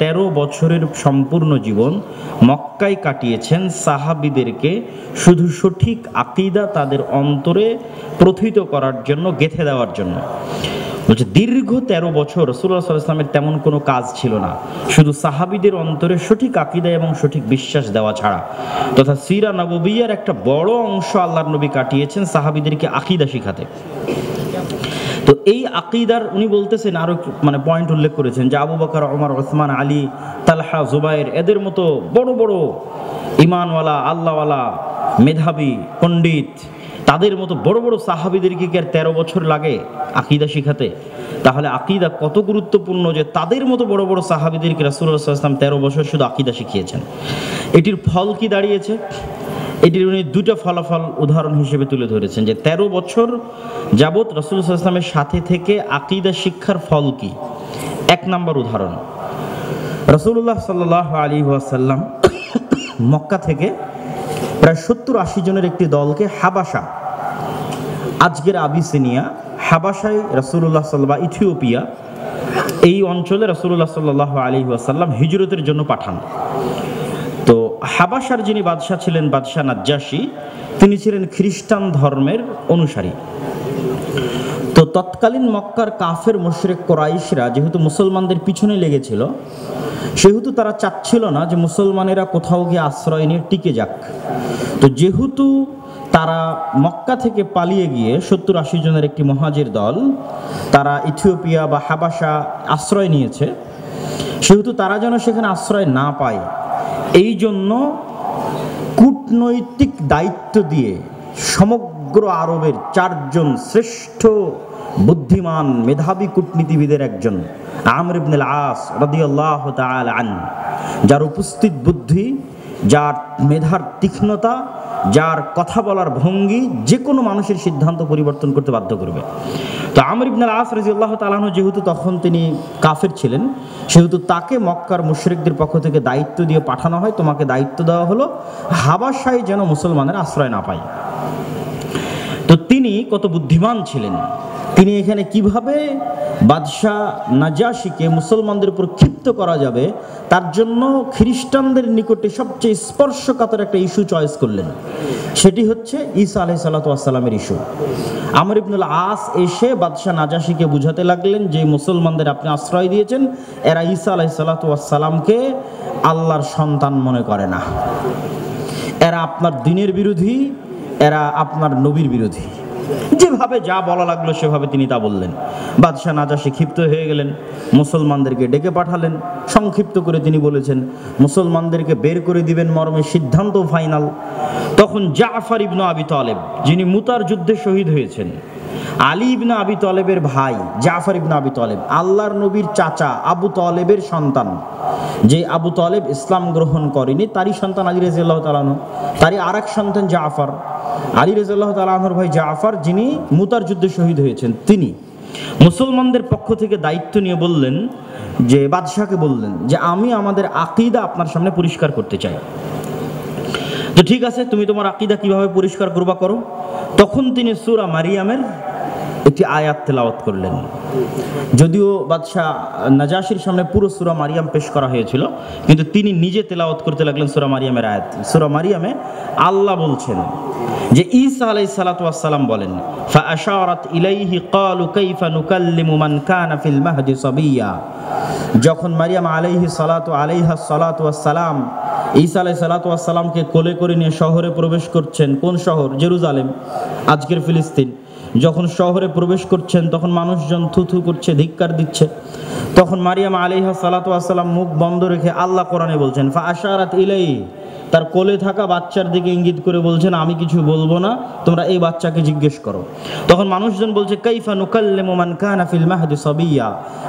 13 বছরের সম্পূর্ণ জীবন মক্কায় কাটিয়েছেন সাহাবীদেরকে শুধু সঠিক আকীদা তাদের অন্তরে প্রথিত করার জন্য, গেঁথে দেওয়ার জন্য। বলছে দীর্ঘ 13 বছর রাসূলুল্লাহ সাল্লাল্লাহু আলাইহি ওয়াসাল্লামের তেমন কোনো কাজ ছিল না, শুধু সাহাবীদের অন্তরে সঠিক আকীদা এবং সঠিক বিশ্বাস দেওয়া ছাড়া। তথা সিরা নববিয়ার একটা বড় অংশ আল্লাহর নবী কাটিয়েছেন সাহাবীদেরকে আকীদা শিখাতে। তো এই আকীদার উনি বলতেছেন আরো পয়েন্ট উল্লেখ করেছেন যে আবু বকর, ওমর, ওসমান, আলী, তালহা, জুবাইর এদের মতো বড় বড় ঈমানওয়ালা, আল্লাহওয়ালা, মেধাবী, পণ্ডিত, তাদের মতো বড় বড় সাহাবীদেরকে কি আর 13 বছর লাগে আকীদা শিখাতে? তাহলে আকীদা কত গুরুত্বপূর্ণ যে তাদের মতো বড় বড় সাহাবীদেরকে রাসূলুল্লাহ সাল্লাল্লাহু আলাইহি ওয়াসাল্লাম 13 বছর শুধু আকীদা শিখিয়েছেন। এটির ফল কি দাঁড়িয়েছে? এটির উনি দুটো ফলাফল উদাহরণ হিসেবে তুলে ধরেছেন যে 13 বছর যাবৎ রাসূলুল্লাহ সাল্লাল্লাহু আলাইহি ওয়াসাল্লামের সাথে থেকে আকীদা শিক্ষার ফল কি। 1 নম্বর উদাহরণ, রাসূলুল্লাহ সাল্লাল্লাহু আলাইহি ওয়াসাল্লাম মক্কা থেকে প্রায় 70-80 জনের একটি দলকে হাবাসা, আজকের আবিসিনিয়া, হাবাসায় রাসূলুল্লাহ সাল্লাল্লাহু ইথিওপিয়া, এই অঞ্চলে রাসূলুল্লাহ সাল্লাল্লাহু আলাইহি ওয়াসাল্লাম হিজরতের জন্য পাঠান। তো হাবাসার যিনি বাদশাহ ছিলেন, বাদশাহ নাজ্জাশী, তিনি ছিলেন খ্রিস্টান ধর্মের অনুসারী। তো তৎকালীন মক্কার কাফের মুশরিক কুরাইশরা যেহেতু মুসলমানদের পিছনে লেগেছিল, সেহেতু তারা চাচ্ছিল না যে মুসলমানেরা কোথাও গিয়ে আশ্রয় নিয়ে টিকে যাক। তো যেহেতু তারা মক্কা থেকে পালিয়ে গিয়ে 70-80 জনের একটি মুহাজির দল তারা ইথিওপিয়া বা হাবাসা আশ্রয় নিয়েছে, সেহেতু তারা যেন সেখানে আশ্রয় না পায়, এই জন্য কূটনৈতিক দায়িত্ব দিয়ে সমগ্র আরবের 4 জন শ্রেষ্ঠ বুদ্ধিমান মেধাবী কূটনীতিবিদের একজন আমর ইবনুল আস রাদিয়াল্লাহু তাআলা আনহু, যার উপস্থিত বুদ্ধি, যার মেধার তীক্ষ্ণতা, যার কথা বলার ভঙ্গি যে কোনো মানুষের সিদ্ধান্ত পরিবর্তন করতে বাধ্য করবে। তো আমর ইবনুল আস রাদিয়াল্লাহু তাআলা আনহু যেহেতু তখন তিনি কাফের ছিলেন, সেহেতু তাকে মক্কার মুশরিকদের পক্ষ থেকে দায়িত্ব দিয়ে পাঠানো হয়, তোমাকে দায়িত্ব দেওয়া হলো হাবাসায় যেন মুসলমানের আশ্রয় না পায়। তো তিনি কত বুদ্ধিমান ছিলেন, তিনি এখানে কিভাবে বাদশাহ নাজাশীকে মুসলমানদের উপর ক্ষিপ্ত করা যাবে তার জন্য খ্রিস্টানদের নিকটে সবচেয়ে স্পর্শকাতর একটা ইস্যু চয়েস করলেন। সেটি হচ্ছে ঈসা আলাইহিস সালাতু ওয়াস সালামের ইস্যু। আমর ইবনুল আস এসে বাদশাহ নাজাশীকে বুঝাতে লাগলেন যে মুসলমানদের আপনি আশ্রয় দিয়েছেন, এরা ঈসা আলাইহিস সালাতু ওয়াস সালামকে আল্লাহর সন্তান মনে করে না, এরা আপনার দ্বীনের বিরোধী, এরা আপনার নবীর বিরোধী। যেভাবে যা বলা লাগলো সেভাবে তিনি তা বললেন। বাদশাহ নাজাশী ক্ষিপ্ত হয়ে গেলেন, মুসলমানদেরকে ডেকে পাঠালেন। সংক্ষিপ্ত করে তিনি বলেছেন মুসলমানদেরকে বের করে দিবেন মর্মে সিদ্ধান্ত ফাইনাল। তখন জাফর ইবনে আবি তালেব, যিনি মুতার যুদ্ধে শহীদ হয়েছেন, আলী ইবনে আবি তালেবের ভাই জাফর ইবনে আবি তালেব, আল্লাহর নবীর চাচা আবু তালেবের সন্তান, যে আবু তালেব ইসলাম গ্রহণ করেনি, তারই সন্তান আলী রাদিয়াল্লাহু তাআলা আনহু, তারই আরেক সন্তান জাফর, আলী রাদিয়াল্লাহু তাআলা আনহুর ভাই জাফর, যিনি মুতার যুদ্ধে শহীদ হয়েছেন। তিনি মুসলমানদের পক্ষ থেকে দায়িত্ব নিয়ে বললেন যে বাদশাহকে বললেন যে আমি আমাদের আকীদা আপনার সামনে পরিষ্কার করতে চাই। তো ঠিক আছে, তুমি তোমার আকীদা কিভাবে পরিষ্কার করবা করো। তখন তিনি সূরা মারিয়ামের একটি আয়াত তেলাওয়াত করলেন। যদিও বাদশাহ নাজাশীর সামনে পুরো সূরা মারিয়াম পেশ করা হয়েছিল, কিন্তু তিনি নিজে তেলাওয়াত করতে লাগলেন সূরা মারিয়ামের আয়াত। সূরা মারিয়ামে আল্লাহ বলছেন যে ঈসা আলাইহিস সালাতু ওয়াস সালাম বলেন, ফাআশারাত ইলাইহি ক্বালু কাইফা নুকাল্লিমু মান কানা ফিল মাহদি সাবিয়্যা। যখন মারিয়াম আলাইহিস সালাতু ওয়াস সালাম ঈসা আলাইহিস সালাতু ওয়াস সালামকে কোলে করে নিয়ে শহরে প্রবেশ করছেন, কোন শহর? জেরুজালেম, আজকের ফিলিস্তিন। যখন শহরে প্রবেশ করছেন তখন মানুষজন থুথু করছে, ধিক্কার দিচ্ছে। তখন মারিয়াম আলাইহিস সালাতু ওয়াস সালাম মুখ বন্ধ রেখে আল্লাহ কোরআনে বলছেন ফাআশারাত ইলাইহি, তার কোলে থাকা বাচ্চার দিকে ইঙ্গিত করে বলছেন আমি কিছু বলবো না, তোমরা এই বাচ্চাকে জিজ্ঞেস করো। তখন মানুষজন বলছে কাইফা নুকাল্লিমু মান কানা ফিল মাহদি সাবিয়্যা,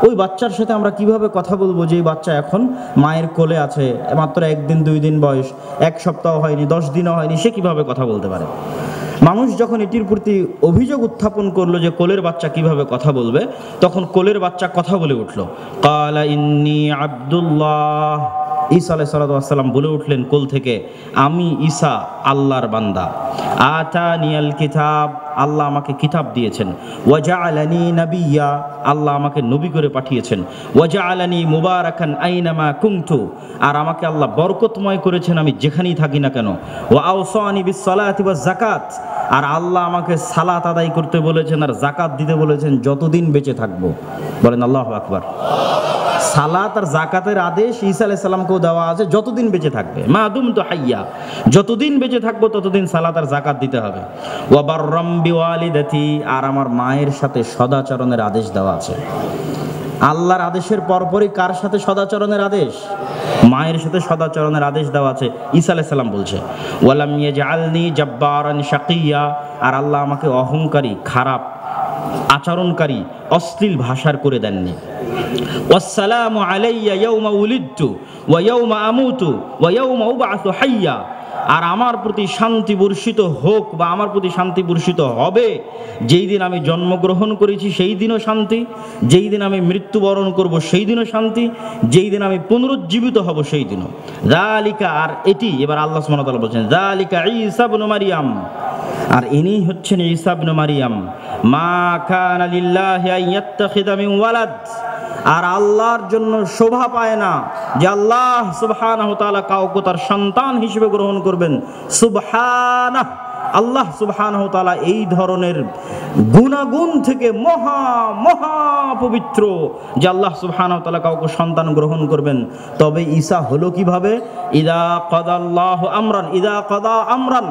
ওই বাচ্চার সাথে আমরা কিভাবে কথা বলবো যে এই বাচ্চা এখন মায়ের কোলে আছে, মাত্র 1 দিন 2 দিন বয়স, 1 সপ্তাহ হয়নি, 10 দিনও হয়নি, সে কিভাবে কথা বলতে পারে? মানুষ যখন এটির প্রতি অভিযোগ উত্থাপন করলো যে কোলের বাচ্চা কিভাবে কথা বলবে, তখন কোলের বাচ্চা কথা বলে উঠল, ক্বালা ইন্নী আব্দুল্লাহ। ঈসা আলাইহিস সালাতু ওয়াস সালাম বলে উঠলেন কোল থেকে, আমি ঈসা আল্লাহর বান্দা। আতানিয়াল কিতাব, আল্লাহ আমাকে কিতাব দিয়েছেন। ওয়াজআলানি নাবিয়্যা, আল্লাহ আমাকে নবী করে পাঠিয়েছেন। ওয়াজআলানি মুবারাকান আইনামা কুনতু, আর আমাকে আল্লাহ বরকতময় করেছেন আমি যেখানেই থাকি না কেন। ওয়া আওসানি বিস সালাতি ওয়াজ যাকাত, আর আল্লাহ আমাকে সালাত আদায় করতে বলেছেন আর যাকাত দিতে বলেছেন যতদিন বেঁচে থাকবো। বলেন আল্লাহু আকবার। সালাত আর যাকাতের আদেশ ঈসা আলাইহিস সালামকেও দেওয়া আছে যতদিন বেঁচে থাকবে, মা দুমতু হাইয়া, যতদিন বেঁচে থাকবো ততদিন সালাত আর যাকাত দিতে হবে। ওয়া বাররাম বিওয়ালিদাতি, আর আমার মায়ের সাথে সদাচরণের আদেশ দেওয়া আছে। আল্লাহর আদেশের পরপরই কার সাথে সদাচরণের আদেশ? মায়ের সাথে সদাচরণের আদেশ দেওয়া আছে। ঈসা আলাইহিস সালাম বলছে ওয়ালাম ইয়াজআলনি জাব্বারান শাকিয়্যা, আর আল্লাহ আমাকে অহংকারী, খারাপ আচরণকারী, অশ্লীল ভাষার করে দেননি। ওয়াসসালামু আলাইয়া ইয়াউমা উলিদতু ওয়া ইয়াউমা আমুতু ওয়া ইয়াউমা উবআসু হাইয়া, আর আমার প্রতি শান্তি বর্ষিত হোক বা আমার প্রতি শান্তি বর্ষিত হবে যেই দিন আমি জন্মগ্রহণ করেছি সেই দিনও শান্তি, যেই দিন আমি মৃত্যুবরণ করব সেই দিনও শান্তি, যেই দিন আমি পুনরুজ্জীবিত হব সেই দিনও। যালিকা, আর এটি এবার আল্লাহ সুবহানাহু ওয়া তাআলা বলেন যালিকা ঈসা ইবনে মারইয়াম, আর ইনি হচ্ছেন ঈসা ইবনে মারইয়াম। মা কানা লিল্লাহি আন ইয়াত্তাখিযা মিন ওয়ালাদ, আর আল্লাহর জন্য শোভা পায় না যে আল্লাহ সুবহানাহু ওয়া তাআলা কাউকে তার সন্তান হিসেবে গ্রহণ করবেন। সুবহানাহু, আল্লাহ সুবহানাহু ওয়া তাআলা এই ধরনের গুণাগুণ থেকে মহা মহা পবিত্র যে আল্লাহ সুবহানাহু ওয়া তাআলা কাউকে সন্তান গ্রহণ করবেন। তবে ঈসা হলো কিভাবে? ইযা কাদাল্লাহু আমরান, ইযা কাদা আমরান,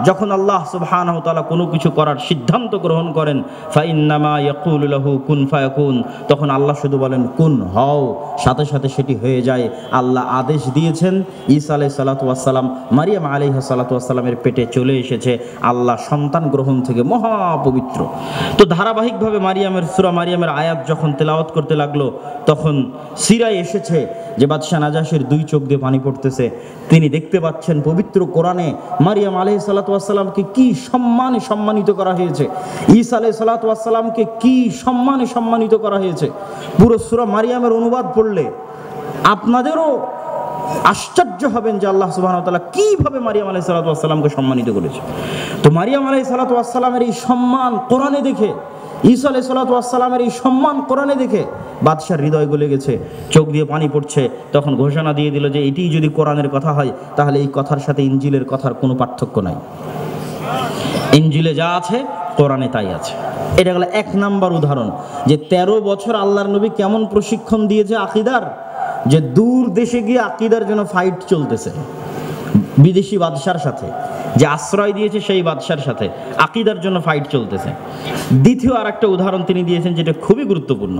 যখন আল্লাহ সুবহানাহু ওয়া তাআলা কোনো কিছু করার সিদ্ধান্ত গ্রহণ করেন, ফাইন্নামা ইয়াকুলু লাহু কুন ফায়াকুন, তখন আল্লাহ শুধু বলেন কুন, হও, সাথে সাথে সেটি হয়ে যায়। আল্লাহ আদেশ দিয়েছেন, ঈসা আলাইহিস সালাতু ওয়াস সালাম মারিয়াম আলাইহিস সালাতু ওয়াস সালামের পেটে চলে এসেছে আল্লাহ সন্তান গ্রহণ থেকে মহা পবিত্র। তো ধারাবাহিকভাবে সূরা মারিয়ামের আয়াত যখন তেলাওয়াত করতে লাগলো, তখন সিরায় এসেছে যে বাদশা নাজাশির দুই চোখ দিয়ে পানি পড়তেছে। তিনি দেখতে পাচ্ছেন পবিত্র কোরআনে মারিয়াম আলাইহিস সালাতু ওয়াস সালামকে কি সম্মানে সম্মানিত করা হয়েছে, ঈসা আলাইহিস সালাতু ওয়াস সালামকে কি সম্মানে সম্মানিত করা হয়েছে। পুরো সূরা মারিয়ামের অনুবাদ পড়লে আপনাদেরও আশ্চর্য হবেন যে আল্লাহ সুবহানাহু ওয়া তাআলা কিভাবে মারিয়াম আলাইহিস সালাতু ওয়াস সালামকে সম্মানিত করেছে। তো মারিয়াম আলাইহিস সালাতু ওয়াস সালামের এই সম্মান কোরআনে দেখে, ঈসা আলাইহিস সালাতু ওয়াস সালামের এই সম্মান কোরআনে দেখে বাদশার হৃদয় গলে গেছে, চোখ দিয়ে পানি পড়ছে। তখন ঘোষণা দিয়ে দিল যে এটি যদি কোরআনের কথা হয় তাহলে এই কথার সাথে ইনজিলের কথার কোনো পার্থক্য নাই। ইনজিলে যা আছে কোরআনে তাই আছে। এটা হলো এক নাম্বার উদাহরণ যে 13 বছর আল্লাহর নবী কেমন প্রশিক্ষণ দিয়েছে আকীদার, যে দূর দেশে গিয়ে আকীদার জন্য ফাইট চলতেছে বিদেশি বাদশার সাথে, যে আশ্রয় দিয়েছে সেই বাদশার সাথে আকীদার জন্য ফাইট চলতেছে। দ্বিতীয় আর একটা উদাহরণ তিনি দিয়েছেন যেটা খুবই গুরুত্বপূর্ণ।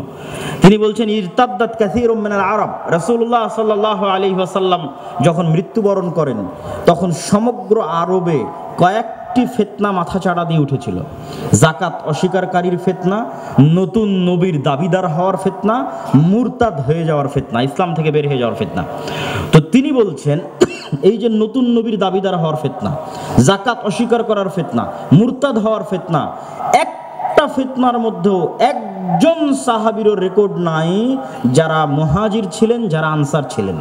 তিনি বলছেন ইরতাদ্দাত কাসীরুম মিনাল আরব, রাসূলুল্লাহ সাল্লাল্লাহু আলাইহি ওয়াসাল্লাম যখন মৃত্যুবরণ করেন তখন সমগ্র আরবে কয়েকটি ফিতনা মাথাচাড়া দিয়ে উঠেছিল। যাকাত অস্বীকারীর ফিতনা, নতুন নবীর দাবিদার হওয়ার ফিতনা, মুরতাদ হয়ে যাওয়ার ফিতনা, ইসলাম থেকে বের হয়ে যাওয়ার ফিতনা। তো তিনি বলছেন এই যে নতুন নবীর দাবিদার হওয়ার ফিতনা, যাকাত অস্বীকার করার ফিতনা, মুরতাদ হওয়ার ফিতনা, একটা ফিতনার মধ্যেও একজন সাহাবীরও রেকর্ড নাই যারা মুহাজির ছিলেন, যারা আনসার ছিলেন।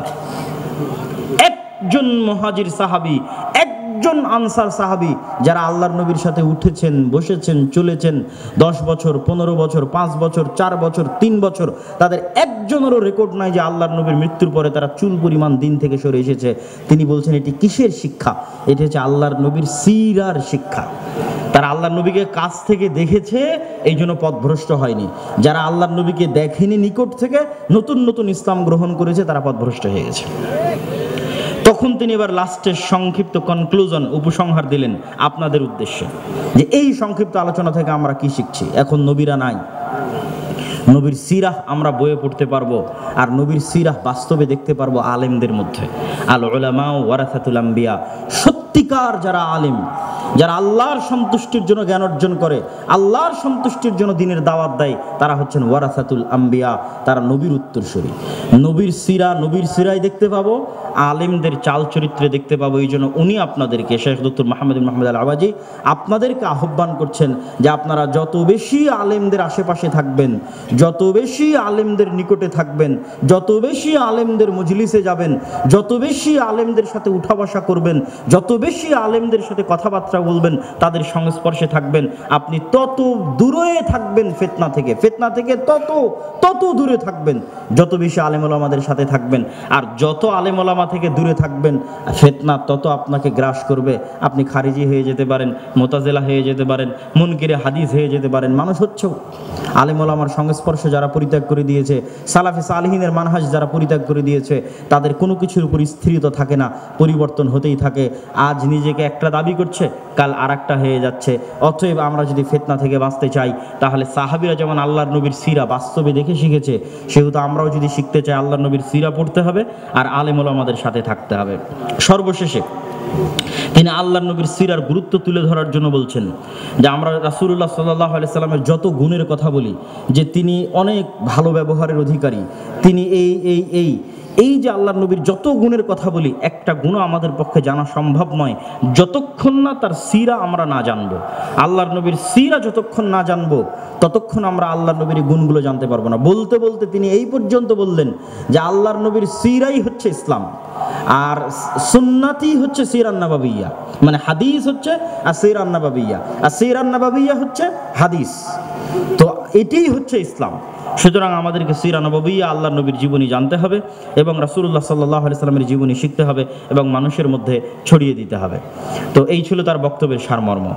একজন মুহাজির সাহাবী, একজন আনসার সাহাবী যারা আল্লাহর নবীর সাথে উঠেছেন, বসেছেন, চলেছেন 10 বছর, 15 বছর, 5 বছর, 4 বছর, 3 বছর, তাদের একজনেরও রেকর্ড নাই যে আল্লাহর নবীর মৃত্যুর পরে তারা চুল পরিমাণ দিন থেকে সরে এসেছে। তিনি বলছেন এটি কিসের শিক্ষা? এটি হচ্ছে আল্লাহর নবীর সিরার শিক্ষা। তারা আল্লাহর নবীকে কাছ থেকে দেখেছে, এই জন্য পথভ্রষ্ট হয়নি। যারা আল্লাহর নবীকে দেখেনি নিকট থেকে, নতুন নতুন ইসলাম গ্রহণ করেছে, তারা পথভ্রষ্ট হয়ে গেছে। তখন তিনি এবার লাস্টের সংক্ষিপ্ত কনক্লুশন, উপসংহার দিলেন আপনাদের উদ্দেশ্যে যে এই সংক্ষিপ্ত আলোচনা থেকে আমরা কি শিখছি। এখন নবীরা নাই, নবীর সিরাহ আমরা বইয়ে পড়তে পারবো, আর নবীর সিরাহ বাস্তবে দেখতে পারবো আলেমদের মধ্যে। আল উলামা ওয়ারাসাতুল আম্বিয়া, সত্যিকার যারা আলেম, যারা আল্লাহর সন্তুষ্টির জন্য জ্ঞান অর্জন করে, আল্লাহর সন্তুষ্টির জন্য দ্বীনের দাওয়াত দেয়, তারা হচ্ছেন ওয়ারাসাতুল আম্বিয়া, তারা নবীর উত্তরসূরি। নবীর সিরায় দেখতে পাবো, আলেমদের চাল চরিত্রে দেখতে পাবো। এই জন্য উনি আপনাদেরকে, শেখ ডক্টর মাহমুদ বিন মাহমুদ আল আওয়াজি আপনাদেরকে আহ্বান করছেন যে আপনারা যত বেশি আলেমদের আশেপাশে থাকবেন, যত বেশি আলেমদের নিকটে থাকবেন, যত বেশি আলেমদের মজলিসে যাবেন, যত বেশি আলেমদের সাথে উঠা বসা করবেন, যত বেশি আলেমদের সাথে কথাবার্তা বলবেন, তাদের সংস্পর্শে থাকবেন, আপনি তত দূরে থাকবেন ফিতনা থেকে। ফিতনা থেকে তত দূরে থাকবেন যত বেশি আলেম ওলামাদের সাথে থাকবেন। আর যত আলেম ওলামা থেকে দূরে থাকবেন, ফিতনা তত আপনাকে গ্রাস করবে। আপনি খারিজি হয়ে যেতে পারেন, মুতাজিলা হয়ে যেতে পারেন, মুনকিরে হাদিস হয়ে যেতে পারেন। মানুষ হচ্ছে আলেম ওলামার সংস্পর্শ যারা পরিত্যাগ করে দিয়েছে, সালাফে সালেহিনের মানহাজ যারা পরিত্যাগ করে দিয়েছে, তাদের কোনো কিছুর উপর স্থিরতা থাকে না, পরিবর্তন হতেই থাকে। আজ নিজেকে একটা দাবি করছে, কাল আরেকটা হয়ে যাচ্ছে। অতএব আমরা যদি ফিতনা থেকে বাঁচতে চাই, তাহলে সাহাবীরা যেমন আল্লাহর নবীর সিরা বাস্তবে দেখে শিখেছে, সেহেতু আমরাও যদি শিখতে চাই আল্লাহর নবীর সিরা পড়তে হবে আর আলেম ওলামাদের সাথে থাকতে হবে। সর্বশেষে তিনি আল্লাহর নবীর সিরার গুরুত্ব তুলে ধরার জন্য বলছেন যে আমরা রাসূলুল্লাহ সাল্লাল্লাহু আলাইহি সাল্লামের যত গুণের কথা বলি, যে তিনি অনেক ভালো ব্যবহারের অধিকারী, তিনি এই যে আল্লাহর নবীর যত গুণের কথা বলি, একটা গুণ আমাদের পক্ষে জানা সম্ভব নয় যতক্ষণ না তার সিরা আমরা না জানবো। আল্লাহর নবীর সিরা যতক্ষণ না জানবো, ততক্ষণ আমরা আল্লাহর নবীর গুণগুলো জানতে পারবো না। বলতে বলতে তিনি এই পর্যন্ত বললেন যে আল্লাহর নবীর সিরাই হচ্ছে ইসলাম, আর সুন্নাতি হচ্ছে সিরান নাবাবিয়া, মানে হাদিস হচ্ছে আর সিরান নাবাবিয়া, আর সিরান নাবাবিয়া হচ্ছে হাদিস। তো এটাই হচ্ছে ইসলাম। সুতরাং আমাদেরকে সিরা নববিয়া আল্লাহর নবীর জীবনী জানতে হবে এবং রাসূলুল্লাহ সাল্লাল্লাহু আলাইহি সাল্লামের জীবনী শিখতে হবে এবং মানুষের মধ্যে ছড়িয়ে দিতে হবে। তো এই ছিল তার বক্তব্যের সারমর্ম।